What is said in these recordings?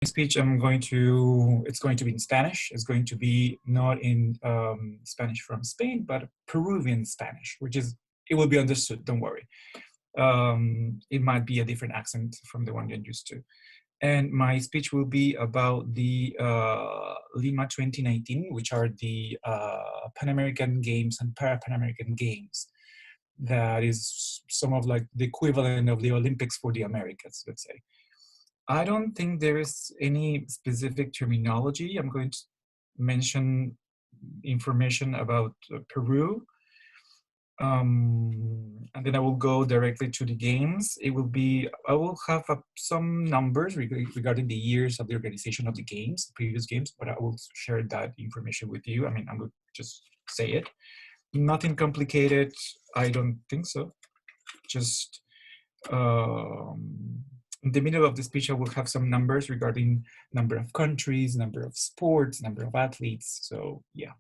Speech it's going to be in Spanish. It's going to be not in Spanish from Spain, but Peruvian Spanish, it will be understood, don't worry. It might be a different accent from the one you're used to. And my speech will be about the Lima 2019, which are the Pan American Games and Para-Pan American Games. That is some of like the equivalent of the Olympics for the Americas, let's say. I don't think there is any specific terminology. I'm going to mention information about Peru. And then I will go directly to the games. I will have some numbers regarding the years of the organization of the games, the previous games, but I will share that information with you. I mean, I'm going to just say it. Nothing complicated. I don't think so. Just in the middle of the speech, I will have some numbers regarding number of countries, number of sports, number of athletes. So yeah.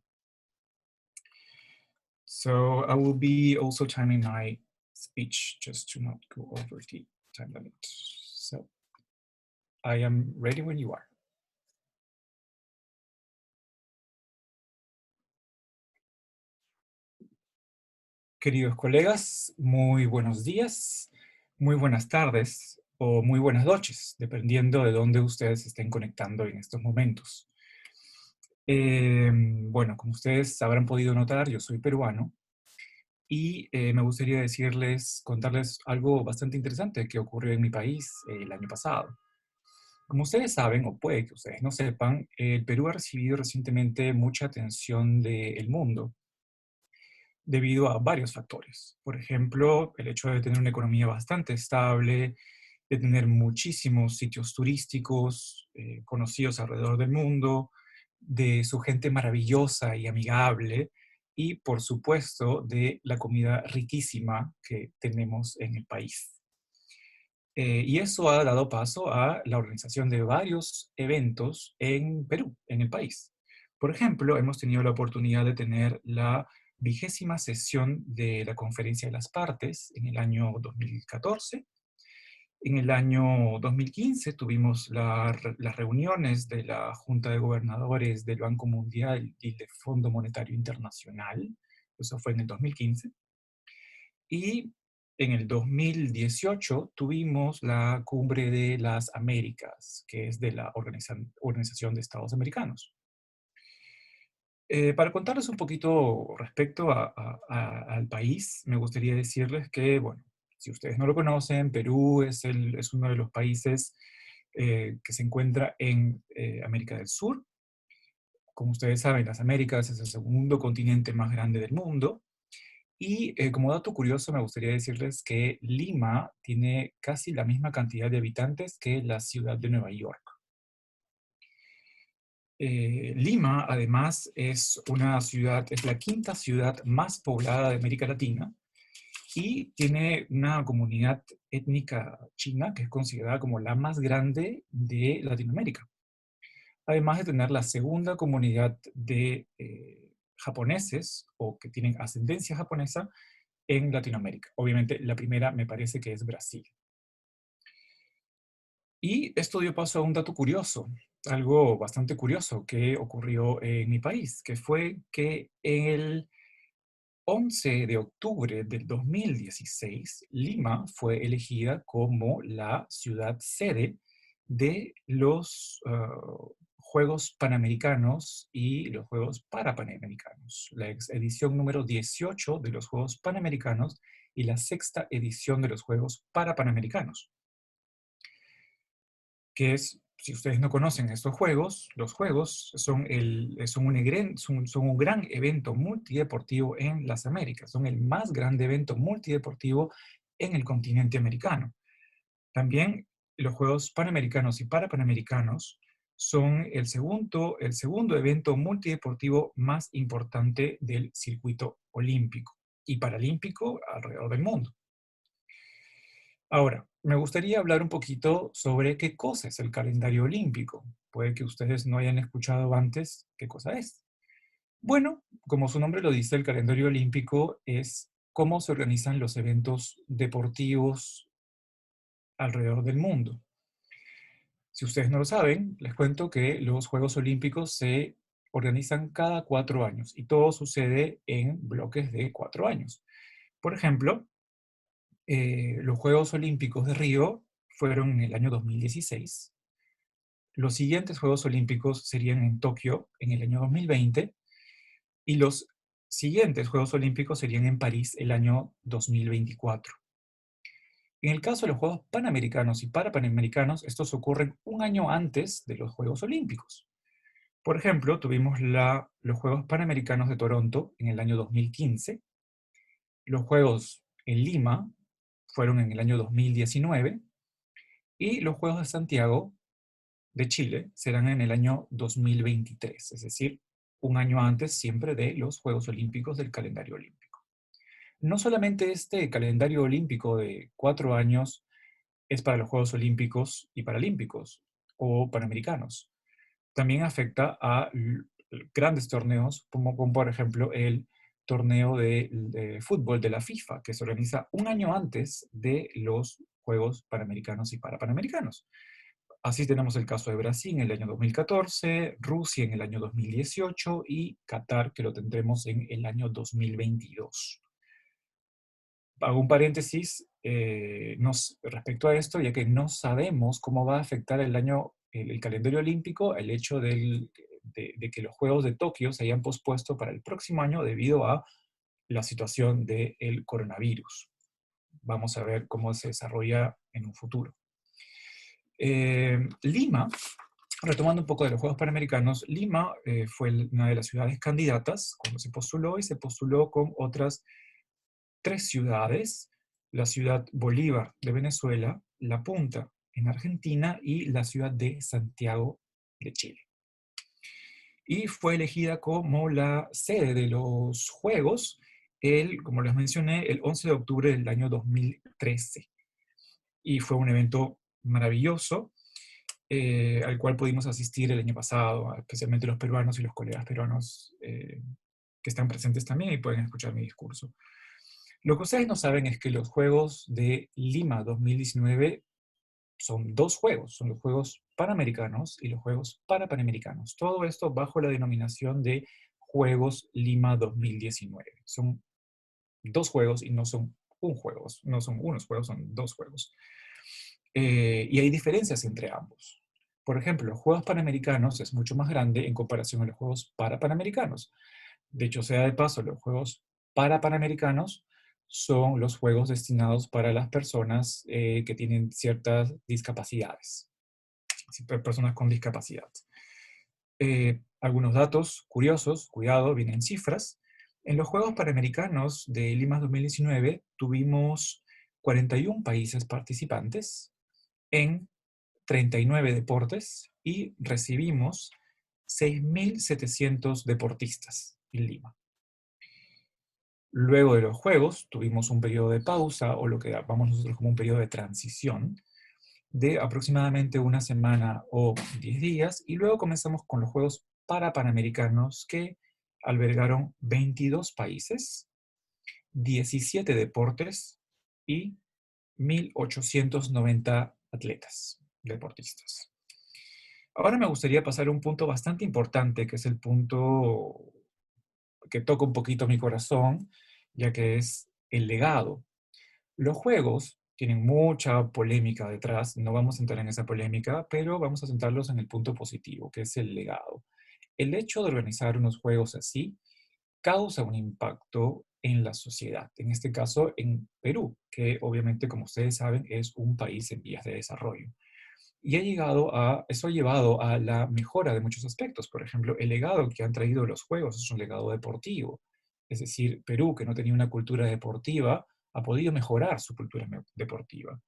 So I will be also timing my speech just to not go over the time limit. So I am ready when you are. Queridos colegas, muy buenos días, muy buenas tardes o muy buenas noches, dependiendo de dónde ustedes estén conectando en estos momentos. Bueno, como ustedes habrán podido notar, yo soy peruano y me gustaría contarles algo bastante interesante que ocurrió en mi país el año pasado. Como ustedes saben, o puede que ustedes no sepan, el Perú ha recibido recientemente mucha atención del mundo debido a varios factores. Por ejemplo, el hecho de tener una economía bastante estable, de tener muchísimos sitios turísticos conocidos alrededor del mundo, de su gente maravillosa y amigable, y por supuesto de la comida riquísima que tenemos en el país. Y eso ha dado paso a la organización de varios eventos en Perú, en el país. Por ejemplo, hemos tenido la oportunidad de tener la 20ª sesión de la Conferencia de las Partes en el año 2014. En el año 2015 tuvimos las reuniones de la Junta de Gobernadores del Banco Mundial y del Fondo Monetario Internacional. Eso fue en el 2015. Y en el 2018 tuvimos la Cumbre de las Américas, que es de la Organización de Estados Americanos. Para contarles un poquito respecto al país, me gustaría decirles que, bueno, si ustedes no lo conocen, Perú es uno de los países que se encuentra en América del Sur. Como ustedes saben, las Américas es el segundo continente más grande del mundo. Y como dato curioso, me gustaría decirles que Lima tiene casi la misma cantidad de habitantes que la ciudad de Nueva York. Lima, además, es la quinta ciudad más poblada de América Latina y tiene una comunidad étnica china que es considerada como la más grande de Latinoamérica. Además de tener la segunda comunidad de japoneses o que tienen ascendencia japonesa en Latinoamérica. Obviamente, la primera me parece que es Brasil. Y esto dio paso a un dato curioso, algo bastante curioso que ocurrió en mi país, que fue que el 11 de octubre del 2016, Lima fue elegida como la ciudad sede de los Juegos Panamericanos y los Juegos Parapanamericanos, la edición número 18 de los Juegos Panamericanos y la 6ª edición de los Juegos Parapanamericanos. Que es, si ustedes no conocen estos juegos, los juegos son un gran evento multideportivo en las Américas, son el más grande evento multideportivo en el continente americano. También los Juegos Panamericanos y Parapanamericanos son el segundo evento multideportivo más importante del circuito olímpico y paralímpico alrededor del mundo. Ahora, me gustaría hablar un poquito sobre qué cosa es el calendario olímpico. Puede que ustedes no hayan escuchado antes qué cosa es. Bueno, como su nombre lo dice, el calendario olímpico es cómo se organizan los eventos deportivos alrededor del mundo. Si ustedes no lo saben, les cuento que los Juegos Olímpicos se organizan cada 4 años y todo sucede en bloques de 4 años. Por ejemplo, los Juegos Olímpicos de Río fueron en el año 2016. Los siguientes Juegos Olímpicos serían en Tokio en el año 2020 y los siguientes Juegos Olímpicos serían en París el año 2024. En el caso de los Juegos Panamericanos y Parapanamericanos, estos ocurren un año antes de los Juegos Olímpicos. Por ejemplo, tuvimos los Juegos Panamericanos de Toronto en el año 2015, los Juegos en Lima fueron en el año 2019 y los Juegos de Santiago de Chile serán en el año 2023, es decir, un año antes siempre de los Juegos Olímpicos del calendario olímpico. No solamente este calendario olímpico de 4 años es para los Juegos Olímpicos y Paralímpicos o Panamericanos. También afecta a grandes torneos, como por ejemplo el torneo de fútbol de la FIFA, que se organiza un año antes de los Juegos Panamericanos y Parapanamericanos. Así tenemos el caso de Brasil en el año 2014, Rusia en el año 2018 y Qatar, que lo tendremos en el año 2022. Hago un paréntesis respecto a esto, ya que no sabemos cómo va a afectar el calendario olímpico, el hecho de que los Juegos de Tokio se hayan pospuesto para el próximo año debido a la situación del coronavirus. Vamos a ver cómo se desarrolla en un futuro. Lima, retomando un poco de los Juegos Panamericanos, Lima fue una de las ciudades candidatas cuando se postuló y se postuló con otras 3 ciudades, la ciudad Bolívar de Venezuela, La Punta en Argentina y la ciudad de Santiago de Chile. Y fue elegida como la sede de los Juegos, como les mencioné, el 11 de octubre del año 2013. Y fue un evento maravilloso al cual pudimos asistir el año pasado, especialmente los peruanos y los colegas peruanos que están presentes también y pueden escuchar mi discurso. Lo que ustedes no saben es que los Juegos de Lima 2019 son 2 juegos, son los Juegos Panamericanos y los Juegos Parapanamericanos. Todo esto bajo la denominación de Juegos Lima 2019. Son 2 juegos y no son un juego, no son unos juegos, son 2 juegos. Y hay diferencias entre ambos. Por ejemplo, los Juegos Panamericanos es mucho más grande en comparación a los Juegos Parapanamericanos. De hecho, sea de paso, los Juegos Parapanamericanos son los juegos destinados para las personas que tienen ciertas discapacidades, personas con discapacidad. Algunos datos curiosos, cuidado, vienen cifras. En los Juegos Panamericanos de Lima 2019 tuvimos 41 países participantes en 39 deportes y recibimos 6.700 deportistas en Lima. Luego de los Juegos tuvimos un periodo de pausa, o lo que llamamos nosotros como un periodo de transición, de aproximadamente una semana o 10 días, y luego comenzamos con los Juegos Parapanamericanos que albergaron 22 países, 17 deportes y 1.890 atletas, deportistas. Ahora me gustaría pasar a un punto bastante importante, que es el punto que toca un poquito mi corazón, ya que es el legado. Los juegos tienen mucha polémica detrás, no vamos a entrar en esa polémica, pero vamos a centrarlos en el punto positivo, que es el legado. El hecho de organizar unos juegos así causa un impacto en la sociedad, en este caso en Perú, que obviamente, como ustedes saben, es un país en vías de desarrollo. Y eso ha llevado a la mejora de muchos aspectos. Por ejemplo, el legado que han traído los juegos es un legado deportivo. Es decir, Perú, que no tenía una cultura deportiva, ha podido mejorar su cultura deportiva.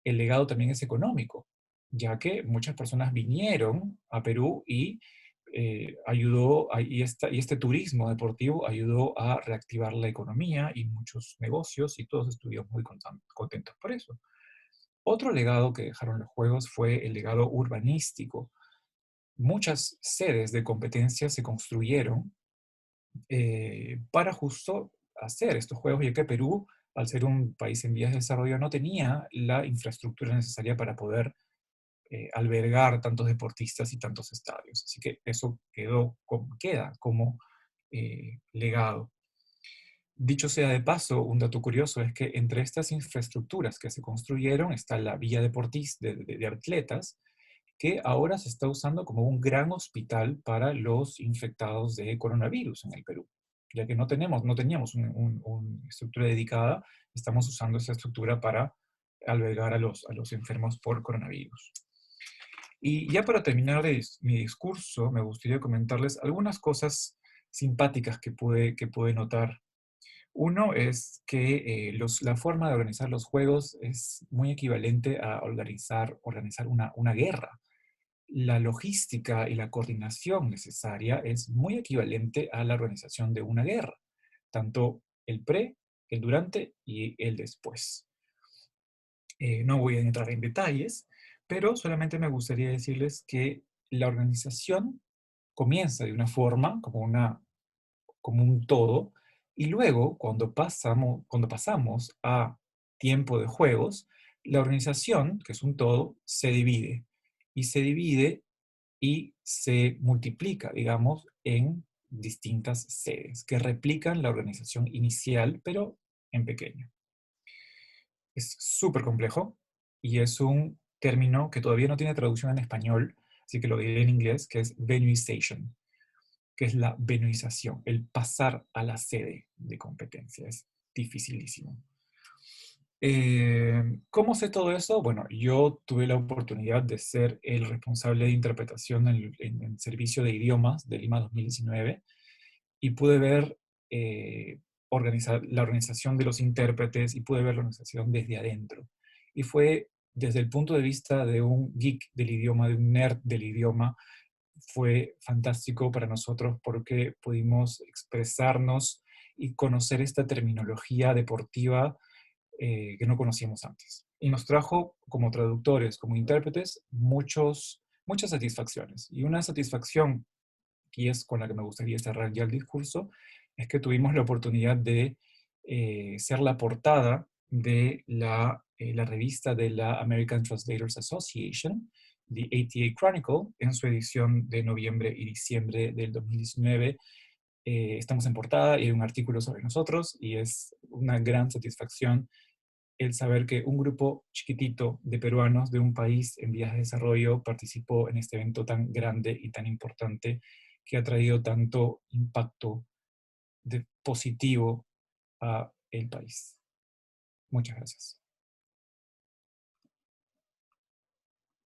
El legado también es económico, ya que muchas personas vinieron a Perú y y este turismo deportivo ayudó a reactivar la economía y muchos negocios y todos estuvimos muy contentos por eso. Otro legado que dejaron los juegos fue el legado urbanístico. Muchas sedes de competencia se construyeron para justo hacer estos juegos, ya que Perú, al ser un país en vías de desarrollo, no tenía la infraestructura necesaria para poder albergar tantos deportistas y tantos estadios. Así que eso queda como legado. Dicho sea de paso, un dato curioso es que entre estas infraestructuras que se construyeron está la villa deportista de atletas, que ahora se está usando como un gran hospital para los infectados de coronavirus en el Perú. Ya que no teníamos una estructura dedicada, estamos usando esa estructura para albergar a los enfermos por coronavirus. Y ya para terminar mi discurso, me gustaría comentarles algunas cosas simpáticas que pude notar. Uno es que la forma de organizar los juegos es muy equivalente a organizar una guerra. La logística y la coordinación necesaria es muy equivalente a la organización de una guerra, tanto el pre, el durante y el después. No voy a entrar en detalles, pero solamente me gustaría decirles que la organización comienza de una forma, como un todo, y luego cuando pasamos a tiempo de juegos, la organización, que es un todo, se divide. Y se divide y se multiplica, digamos, en distintas sedes que replican la organización inicial, pero en pequeño. Es súper complejo y es un término que todavía no tiene traducción en español, así que lo diré en inglés, que es venuization, que es la venuización, el pasar a la sede de competencia. Es dificilísimo. ¿Cómo sé todo eso? Bueno, yo tuve la oportunidad de ser el responsable de interpretación en el Servicio de Idiomas de Lima 2019 y pude ver la organización de los intérpretes y pude ver la organización desde adentro. Y fue desde el punto de vista de un geek del idioma, de un nerd del idioma, fue fantástico para nosotros porque pudimos expresarnos y conocer esta terminología deportiva que no conocíamos antes. Y nos trajo como traductores, como intérpretes, muchas satisfacciones. Y una satisfacción, y es con la que me gustaría cerrar ya el discurso, es que tuvimos la oportunidad de ser la portada de la revista de la American Translators Association, The ATA Chronicle, en su edición de noviembre y diciembre del 2019. Estamos en portada y hay un artículo sobre nosotros y es una gran satisfacción el saber que un grupo chiquitito de peruanos de un país en vías de desarrollo participó en este evento tan grande y tan importante que ha traído tanto impacto positivo a el país. Muchas gracias.